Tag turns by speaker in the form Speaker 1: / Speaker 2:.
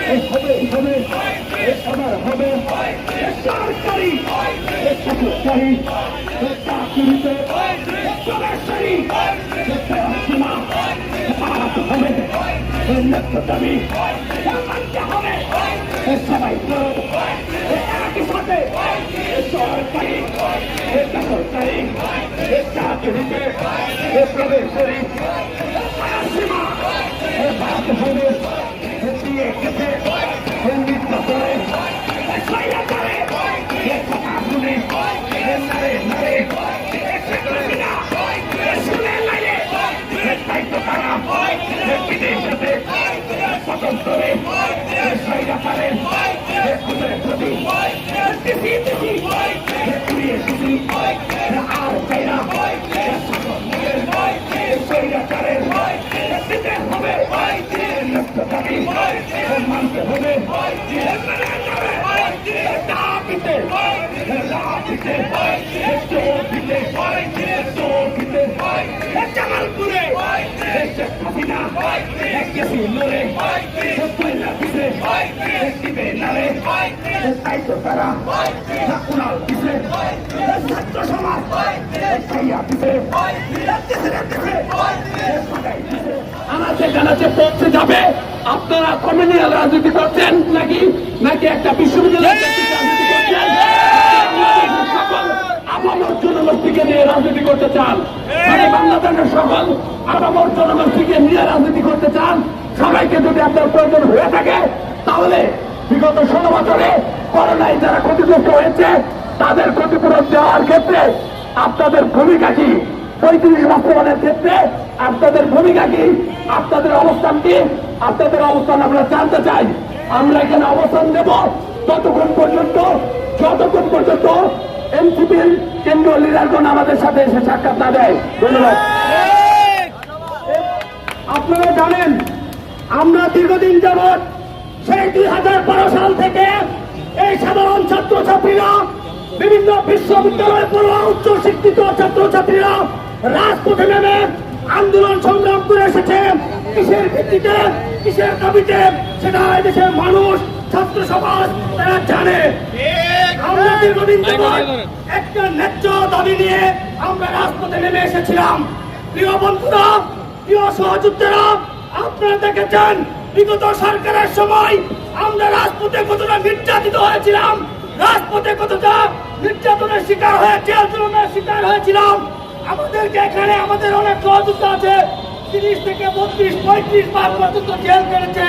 Speaker 1: হবে হবে আবার হবে সরকারি সরকারি চাকরিতে সরাসরি সীমা হবে দাবি মানতে হবে সবাই একই সাথে সরকারি বেসরকারি চাকরিতে প্রবেশকারী সীমা বাড়াতে হবে দিয়ে গেছে নৃত্য করে সাইয়া করে কথা শুনে নারে নারে শুনে লাগে দায়িত্ব তারা বিদেশেতে স্বতন্ত্রে সাইয়া করে খুদের প্রতি দেশি দেশি ঘুরিয়ে শুধু আর চাইরা সইয়া করে দিতে হবে দাবি মানতে হবে দাবিতে দাবিতে চোপিতে জামালপুরে হাসিনা গেছি লড়ে পয়লা পিছে দিবে নারে তাই তো তারা উনাল পিছে ছাত্র সমাজ খাইয়া পিছে আনাচে কানাচে পৌঁছে যাবে। আপনারা কমিউনাল রাজনীতি করছেন নাকি নাকি একটা বিশ্ববিদ্যালয় রাজনীতি করছেন? সকল আপামর জনগোষ্ঠীকে নিয়ে রাজনীতি করতে চান, বাংলাদেশের সকল আপামর জনগোষ্ঠীকে নিয়ে রাজনীতি করতে চান। সবাইকে যদি আপনার প্রয়োজন হয়ে থাকে তাহলে বিগত 16 বছরে করোনায় যারা ক্ষতিগ্রস্ত হয়েছে তাদের ক্ষতিপূরণ দেওয়ার ক্ষেত্রে আপনাদের ভূমিকা কি? 35 বাস্তবায়নের ক্ষেত্রে আপনাদের ভূমিকা কি? আপনাদের অবস্থান কি? আপনাদের অবস্থান আমরা জানতে চাই। আমরা এখানে অবস্থান দেব যতক্ষণ পর্যন্ত এনসিপির কেন্দ্রীয় লিডারগণ আমাদের সাথে এসে সাক্ষাৎ না দেয়। ধন্যবাদ। আপনারা জানেন আমরা দীর্ঘদিন যাবৎ সেই 2012 সাল থেকে এই সাধারণ ছাত্রছাত্রীরা বিভিন্ন বিশ্ববিদ্যালয় পড়ুয়া উচ্চ শিক্ষিত ছাত্রছাত্রীরা রাজপথে নেমে আন্দোলন সংগ্রাম করে এসেছে। কিসের ভিত্তিতে, কিসের দাবিতে, সেটা দেশের মানুষ, ছাত্র সমাজ তারা জানে। আমরা দীর্ঘদিন একটা ন্যায্য দাবি নিয়ে আমরা রাজপথে নেমে এসেছিলাম। প্রিয় বন্ধুরা, প্রিয় সহযোদ্ধারা, আপনারা দেখেছেন বিগত সরকারের সময় আমরা রাজপথে কতটা নির্যাতিত হয়েছিলাম, রাজপথে কতটা নির্যাতনের শিকার হয়ে জেল জুলুমের শিকার হয়েছিলাম। আমাদেরকে এখানে আমাদের অনেক সহযোদ্ধা আছে, 30 থেকে 32, 35 বার পর্যন্ত জেল কেটেছে।